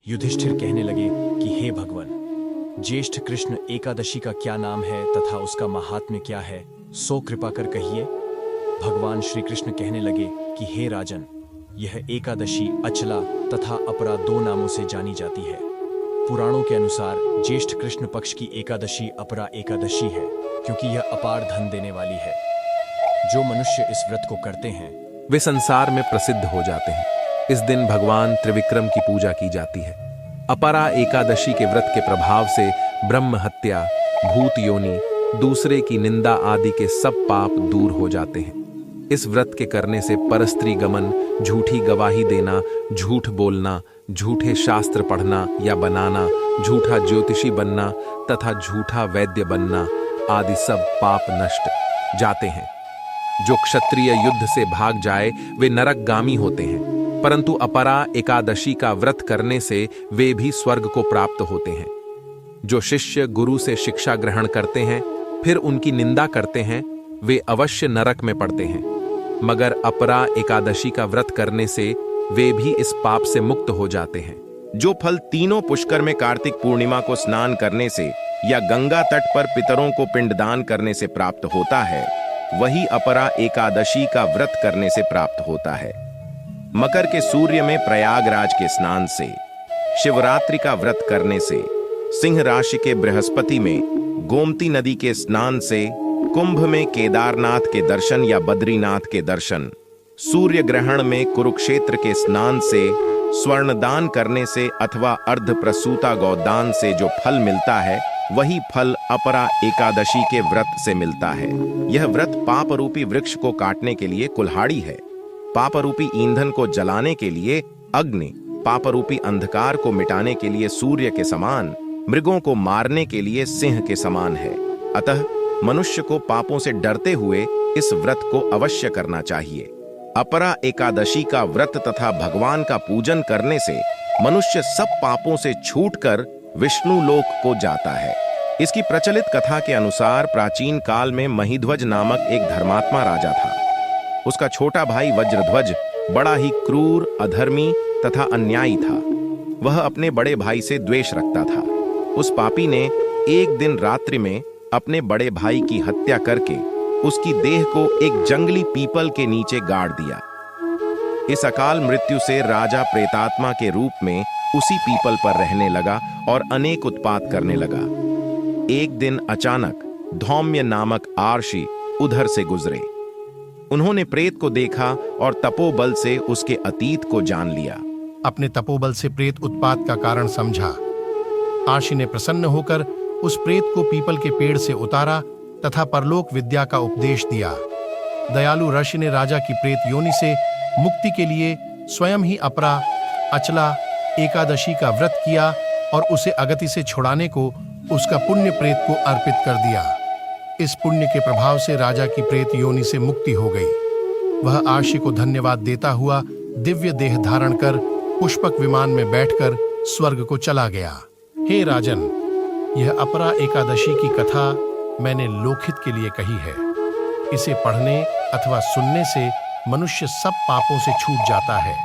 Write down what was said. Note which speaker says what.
Speaker 1: युधिष्ठिर कहने लगे कि हे भगवान, ज्येष्ठ कृष्ण एकादशी का क्या नाम है तथा उसका महात्म्य क्या है, सो कृपा कर कहिए। भगवान श्री कृष्ण कहने लगे कि हे राजन, यह एकादशी अचला तथा अपरा दो नामों से जानी जाती है। पुराणों के अनुसार ज्येष्ठ कृष्ण पक्ष की एकादशी अपरा एकादशी है, क्योंकि यह अपार धन देने वाली है। जो मनुष्य इस व्रत को करते हैं
Speaker 2: वे संसार में प्रसिद्ध हो जाते हैं। इस दिन भगवान त्रिविक्रम की पूजा की जाती है। अपरा एकादशी के व्रत के प्रभाव से ब्रह्म हत्या, भूत योनि, दूसरे की निंदा आदि के सब पाप दूर हो जाते हैं। इस व्रत के करने से परस्त्री गमन, झूठी गवाही देना, झूठ बोलना, झूठे शास्त्र पढ़ना या बनाना, झूठा ज्योतिषी बनना तथा झूठा वैद्य बनना आदि सब पाप नष्ट जाते हैं। जो क्षत्रिय युद्ध से भाग जाए वे नरकगामी होते हैं, परंतु अपरा एकादशी का व्रत करने से वे भी स्वर्ग को प्राप्त होते हैं। जो शिष्य गुरु से शिक्षा ग्रहण करते हैं फिर उनकी निंदा करते हैं वे अवश्य नरक में पड़ते हैं, मगर अपरा एकादशी का व्रत करने से वे भी इस पाप से मुक्त हो जाते हैं।
Speaker 3: जो फल तीनों पुष्कर में कार्तिक पूर्णिमा को स्नान करने से या गंगा तट पर पितरों को पिंडदान करने से प्राप्त होता है, वही अपरा एकादशी का व्रत करने से प्राप्त होता है। मकर के सूर्य में प्रयागराज के स्नान से, शिवरात्रि का व्रत करने से, सिंह राशि के बृहस्पति में गोमती नदी के स्नान से, कुंभ में केदारनाथ के दर्शन या बद्रीनाथ के दर्शन, सूर्य ग्रहण में कुरुक्षेत्र के स्नान से, स्वर्णदान करने से अथवा अर्ध प्रसूता गौदान से जो फल मिलता है वही फल अपरा एकादशी के व्रत से मिलता है। यह व्रत पाप रूपी वृक्ष को काटने के लिए कुल्हाड़ी है, पाप रूपी ईंधन को जलाने के लिए अग्नि, पाप रूपी अंधकार को मिटाने के लिए सूर्य के समान, मृगों को मारने के लिए सिंह के समान है। अतः मनुष्य को पापों से डरते हुए इस व्रत को अवश्य करना चाहिए। अपरा एकादशी का व्रत तथा भगवान का पूजन करने से मनुष्य सब पापों से छूटकर विष्णु लोक को जाता है। इसकी प्रचलित कथा के अनुसार प्राचीन काल में महिध्वज नामक एक धर्मात्मा राजा था। उसका छोटा भाई वज्रध्वज बड़ा ही क्रूर, अधर्मी तथा अन्यायी था। वह अपने बड़े भाई से द्वेष रखता था। उस पापी ने एक दिन रात्रि में अपने बड़े भाई की हत्या करके उसकी देह को एक जंगली पीपल के नीचे गाड़ दिया। इस अकाल मृत्यु से राजा प्रेतात्मा के रूप में उसी पीपल पर रहने लगा और अनेक उत्पात करने लगा। एक दिन अचानक धौम्य नामक आर्षि उधर से गुजरे। उन्होंने प्रेत को देखा और तपोबल से उसके अतीत को जान लिया।
Speaker 4: अपने तपोबल से प्रेत उत्पात का कारण समझा। आर्षि ने प्रसन्न होकर उस प्रेत को पीपल के पेड़ से उतारा तथा परलोक विद्या का उपदेश दिया। दयालु ऋषि ने राजा की प्रेत योनि से मुक्ति के लिए स्वयं ही अपरा अचला एकादशी का व्रत किया और उसे अगति से छुड़ाने को उसका पुण्य प्रेत को अर्पित कर दिया। इस पुण्य के प्रभाव से राजा की प्रेत योनि से मुक्ति हो गई। वह आर्षि को धन्यवाद देता हुआ दिव्य देह धारण कर पुष्पक विमान में बैठकर स्वर्ग को चला गया। हे राजन, यह अपरा एकादशी की कथा मैंने लोकहित के लिए कही है। इसे पढ़ने अथवा सुनने से मनुष्य सब पापों से छूट जाता है।